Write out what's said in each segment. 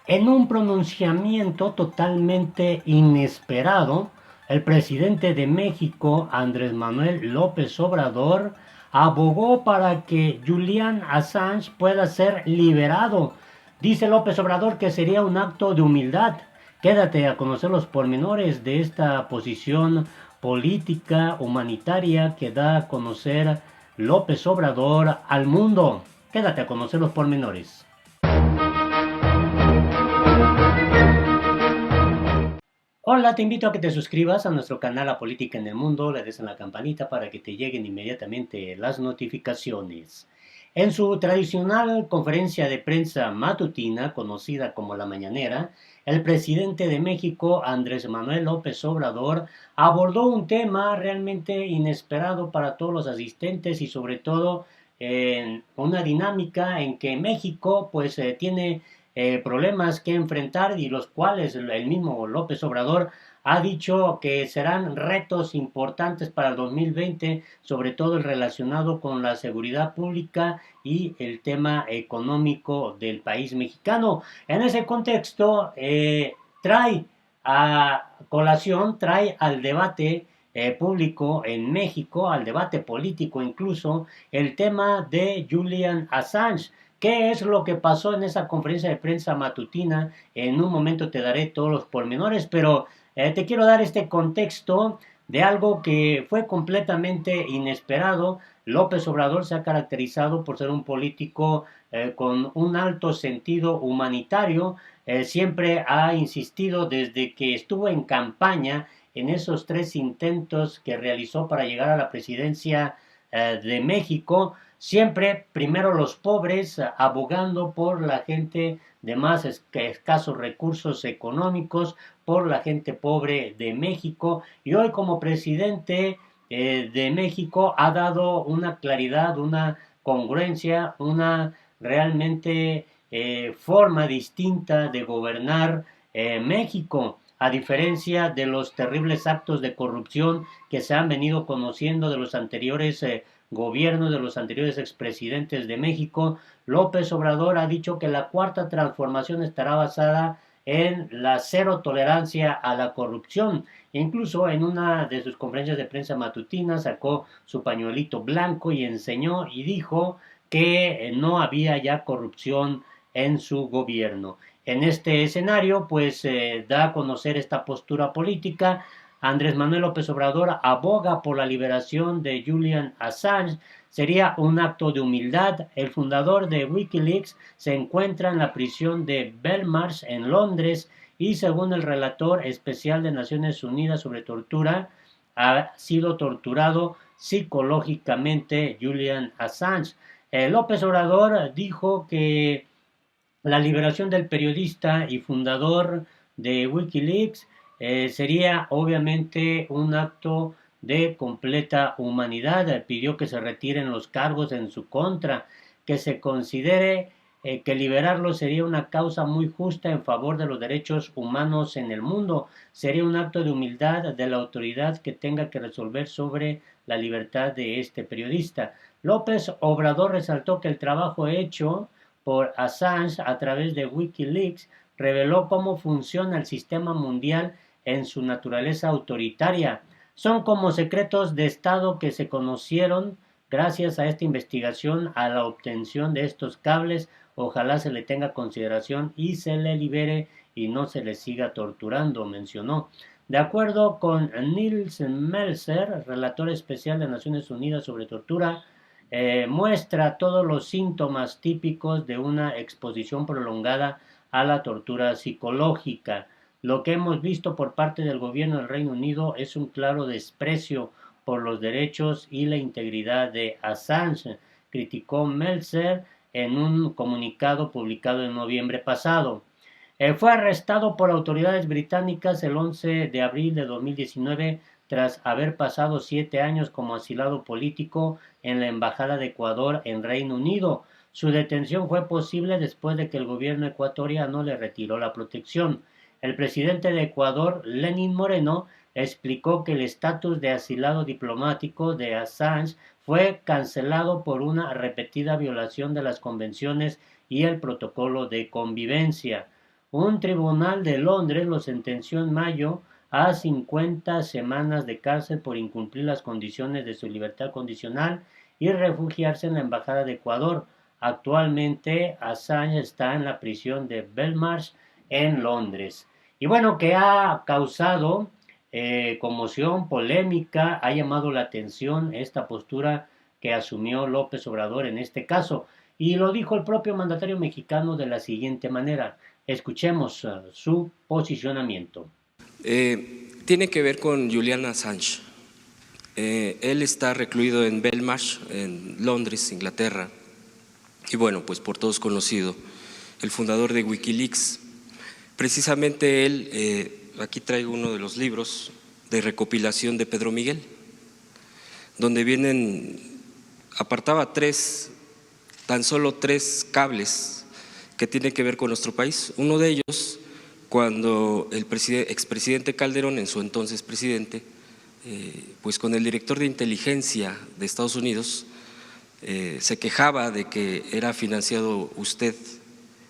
En un pronunciamiento totalmente inesperado, el presidente de México, Andrés Manuel López Obrador, abogó para que Julian Assange pueda ser liberado. Dice López Obrador que sería un acto de humildad. Quédate a conocer los pormenores de esta posición política humanitaria que da a conocer López Obrador al mundo. Quédate a conocer los pormenores. Hola, te invito a que te suscribas a nuestro canal La Política en el Mundo, le des en la campanita para que te lleguen inmediatamente las notificaciones. En su tradicional conferencia de prensa matutina, conocida como La Mañanera, el presidente de México, Andrés Manuel López Obrador, abordó un tema realmente inesperado para todos los asistentes y sobre todo en una dinámica en que México pues tiene problemas que enfrentar y los cuales el mismo López Obrador ha dicho que serán retos importantes para el 2020, sobre todo el relacionado con la seguridad pública y el tema económico del país mexicano. En ese contexto, trae a colación, trae al debate público en México, al debate político incluso, el tema de Julian Assange. ¿Qué es lo que pasó en esa conferencia de prensa matutina? En un momento te daré todos los pormenores, pero te quiero dar este contexto de algo que fue completamente inesperado. López Obrador se ha caracterizado por ser un político con un alto sentido humanitario. Siempre ha insistido desde que estuvo en campaña en esos tres intentos que realizó para llegar a la presidencia de México, siempre primero los pobres, abogando por la gente de más escasos recursos económicos, por la gente pobre de México, y hoy como presidente de México ha dado una claridad, una congruencia, una realmente forma distinta de gobernar México, a diferencia de los terribles actos de corrupción que se han venido conociendo de los anteriores gobiernos, de los anteriores expresidentes de México. López Obrador ha dicho que la cuarta transformación estará basada en la cero tolerancia a la corrupción. Incluso en una de sus conferencias de prensa matutina sacó su pañuelito blanco y enseñó y dijo que no había ya corrupción en su gobierno. En este escenario, pues da a conocer esta postura política. Andrés Manuel López Obrador aboga por la liberación de Julian Assange. Sería un acto de humildad. El fundador de Wikileaks se encuentra en la prisión de Belmarsh en Londres y según el relator especial de Naciones Unidas sobre tortura, ha sido torturado psicológicamente Julian Assange. López Obrador dijo que la liberación del periodista y fundador de Wikileaks sería obviamente un acto de completa humanidad. Pidió que se retiren los cargos en su contra, que se considere que liberarlo sería una causa muy justa en favor de los derechos humanos en el mundo. Sería un acto de humildad de la autoridad que tenga que resolver sobre la libertad de este periodista. López Obrador resaltó que el trabajo hecho por Assange a través de Wikileaks reveló cómo funciona el sistema mundial en su naturaleza autoritaria. Son como secretos de Estado que se conocieron gracias a esta investigación, a la obtención de estos cables. Ojalá se le tenga consideración y se le libere y no se le siga torturando, mencionó. De acuerdo con Nils Melzer, relator especial de Naciones Unidas sobre tortura, muestra todos los síntomas típicos de una exposición prolongada a la tortura psicológica. Lo que hemos visto por parte del gobierno del Reino Unido es un claro desprecio por los derechos y la integridad de Assange, criticó Meltzer en un comunicado publicado en noviembre pasado. Fue arrestado por autoridades británicas el 11 de abril de 2019 tras haber pasado 7 años como asilado político en la Embajada de Ecuador en Reino Unido. Su detención fue posible después de que el gobierno ecuatoriano le retiró la protección. El presidente de Ecuador, Lenín Moreno, explicó que el estatus de asilado diplomático de Assange fue cancelado por una repetida violación de las convenciones y el protocolo de convivencia. Un tribunal de Londres lo sentenció en mayo a 50 semanas de cárcel por incumplir las condiciones de su libertad condicional y refugiarse en la Embajada de Ecuador. Actualmente, Assange está en la prisión de Belmarsh en Londres. Y bueno, que ha causado conmoción, polémica, ha llamado la atención esta postura que asumió López Obrador en este caso. Y lo dijo el propio mandatario mexicano de la siguiente manera. Escuchemos su posicionamiento. Tiene que ver con Julian Assange. Él está recluido en Belmarsh, en Londres, Inglaterra, y bueno, pues por todos conocido, el fundador de Wikileaks. Precisamente él, aquí traigo uno de los libros de recopilación de Pedro Miguel, donde apartaba tan solo tres cables que tienen que ver con nuestro país. Uno de ellos, cuando el expresidente Calderón, en su entonces presidente, pues con el director de inteligencia de Estados Unidos, se quejaba de que era financiado usted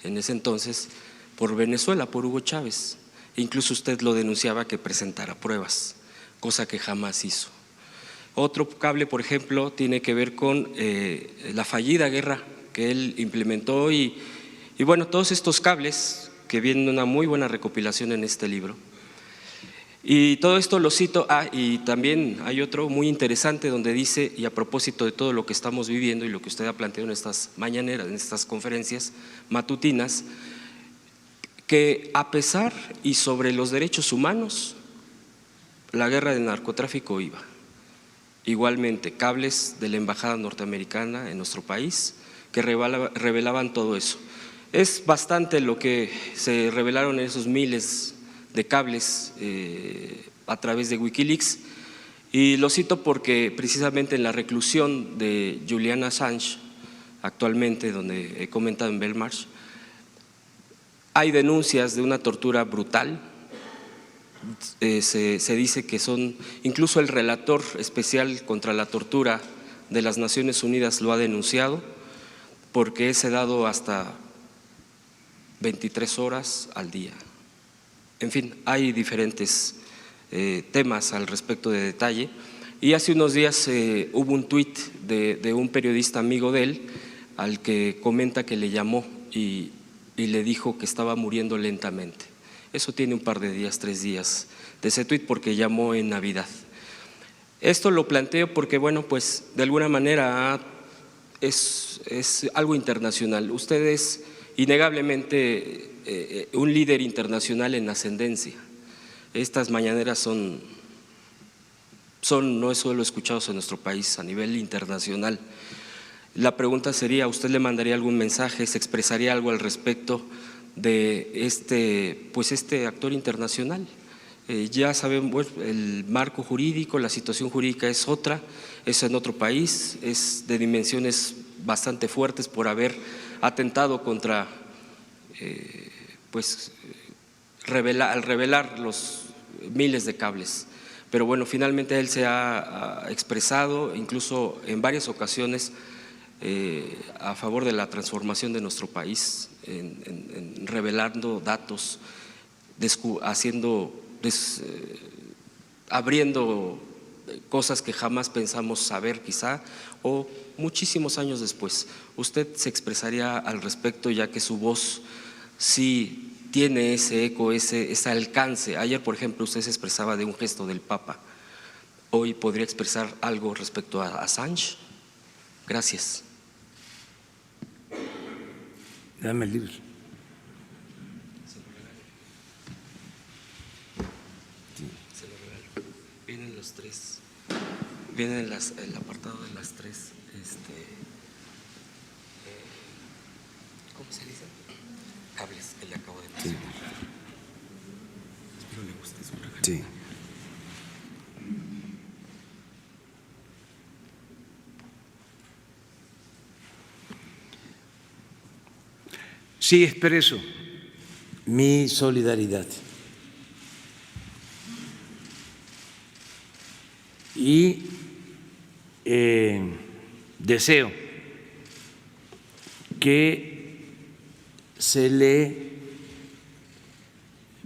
en ese entonces por Venezuela, por Hugo Chávez. Incluso usted lo denunciaba que presentara pruebas, cosa que jamás hizo. Otro cable, por ejemplo, tiene que ver con la fallida guerra que él implementó y bueno, todos estos cables que vienen una muy buena recopilación en este libro. Y todo esto lo cito, y también hay otro muy interesante donde dice, y a propósito de todo lo que estamos viviendo y lo que usted ha planteado en estas mañaneras, en estas conferencias matutinas, que a pesar y sobre los derechos humanos, la guerra del narcotráfico iba. Igualmente, cables de la embajada norteamericana en nuestro país que revelaban todo eso. Es bastante lo que se revelaron en esos miles de cables a través de Wikileaks, y lo cito porque precisamente en la reclusión de Julian Assange, actualmente donde he comentado en Belmarsh, hay denuncias de una tortura brutal. Se dice que incluso el relator especial contra la tortura de las Naciones Unidas lo ha denunciado, porque es sedado hasta 23 horas al día. En fin, hay diferentes temas al respecto de detalle. Y hace unos días hubo un tuit de un periodista amigo de él, al que comenta que le llamó y le dijo que estaba muriendo lentamente. Eso tiene un par de días, 3 días de ese tuit, porque llamó en Navidad. Esto lo planteo porque, bueno, pues de alguna manera es algo internacional. Usted es innegablemente un líder internacional en ascendencia. Estas mañaneras no es solo escuchados en nuestro país, a nivel internacional. La pregunta sería, ¿usted le mandaría algún mensaje, se expresaría algo al respecto de este actor internacional? Ya saben, bueno, el marco jurídico, la situación jurídica es otra, es en otro país, es de dimensiones bastante fuertes por haber atentado contra, al revelar los miles de cables. Pero bueno, finalmente él se ha expresado, incluso en varias ocasiones, a favor de la transformación de nuestro país, en revelando datos, abriendo cosas que jamás pensamos saber quizá, o muchísimos años después. ¿Usted se expresaría al respecto, ya que su voz sí tiene ese eco, ese alcance? Ayer, por ejemplo, usted se expresaba de un gesto del Papa. ¿Hoy podría expresar algo respecto a Assange? Gracias. Dame el libro. Vienen los tres, viene el apartado de las tres, ¿cómo se dice? Cables que le acabo de mencionar. Espero le guste su regalo. Sí. Sí, expreso mi solidaridad y deseo que se le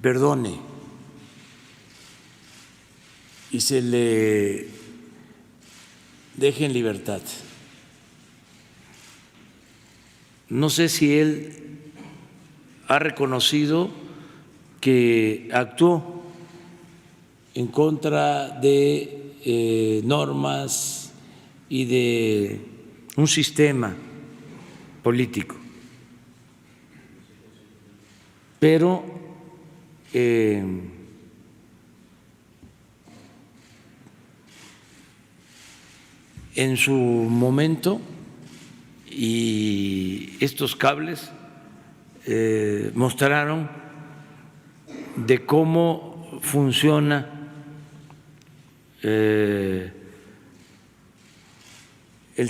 perdone y se le deje en libertad. No sé si él ha reconocido que actuó en contra de normas y de un sistema político, pero en su momento, y estos cables mostraron de cómo funciona el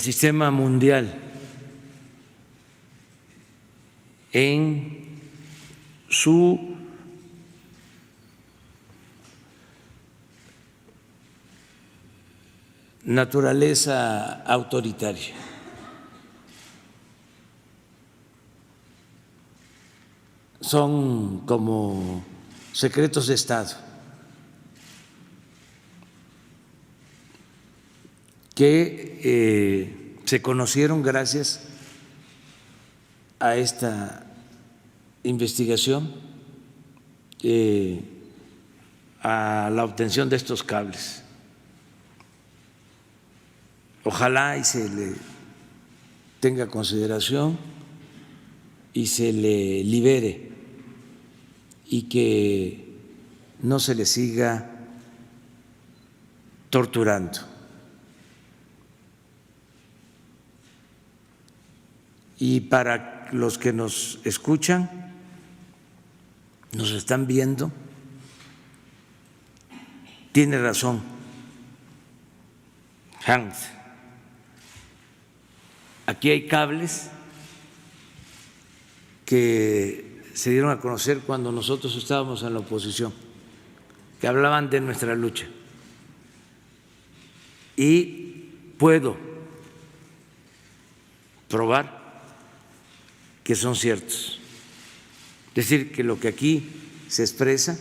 sistema mundial en su naturaleza autoritaria. Son como secretos de Estado que se conocieron gracias a esta investigación, a la obtención de estos cables. Ojalá y se le tenga consideración y se le libere y que no se le siga torturando. Y para los que nos escuchan, nos están viendo, tiene razón Hans. Aquí hay cables que se dieron a conocer cuando nosotros estábamos en la oposición, que hablaban de nuestra lucha. Y puedo probar que son ciertos. Es decir, que lo que aquí se expresa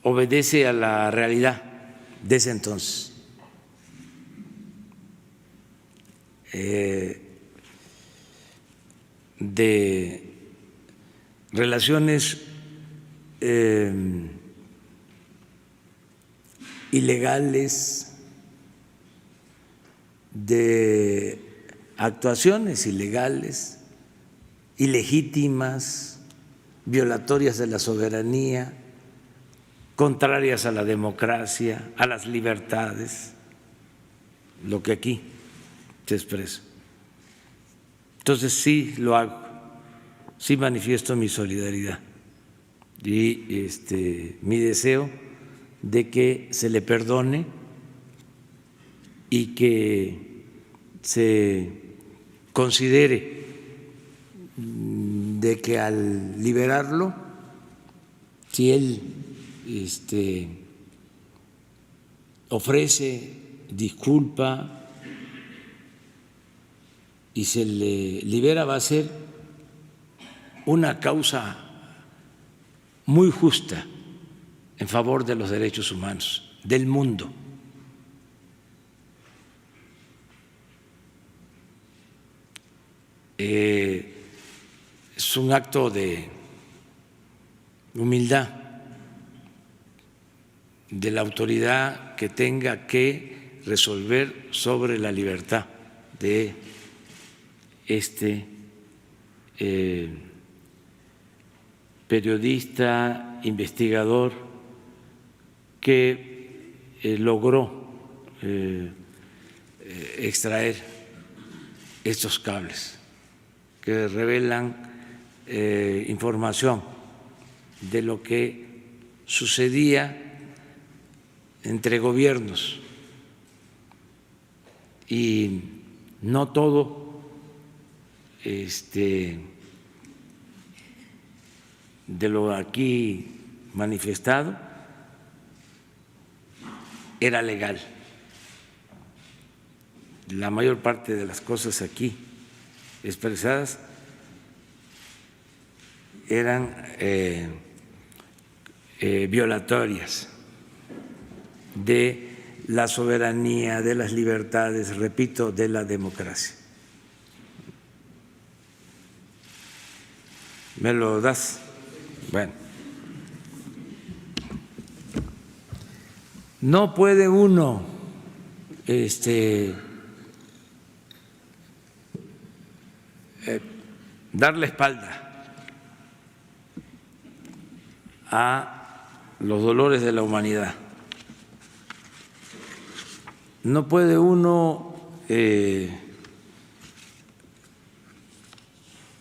obedece a la realidad de ese entonces. De relaciones ilegales, de actuaciones ilegales, ilegítimas, violatorias de la soberanía, contrarias a la democracia, a las libertades, lo que aquí se expresa. Entonces sí lo hago, sí manifiesto mi solidaridad y mi deseo de que se le perdone y que se considere de que al liberarlo, si él ofrece disculpa y se le libera, va a ser una causa muy justa en favor de los derechos humanos del mundo. Es un acto de humildad de la autoridad que tenga que resolver sobre la libertad de periodista, investigador que logró extraer estos cables que revelan información de lo que sucedía entre gobiernos y no todo de lo aquí manifestado era legal. La mayor parte de las cosas aquí expresadas eran violatorias de la soberanía, de las libertades, repito, de la democracia. ¿Me lo das? Bueno. No puede uno dar la espalda a los dolores de la humanidad. No puede uno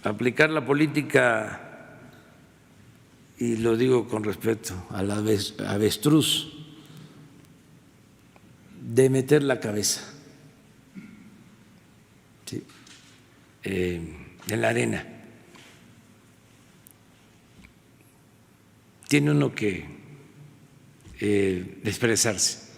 aplicar la política, y lo digo con respeto, al avestruz, de meter la cabeza, ¿sí?, en la arena. Tiene uno que expresarse.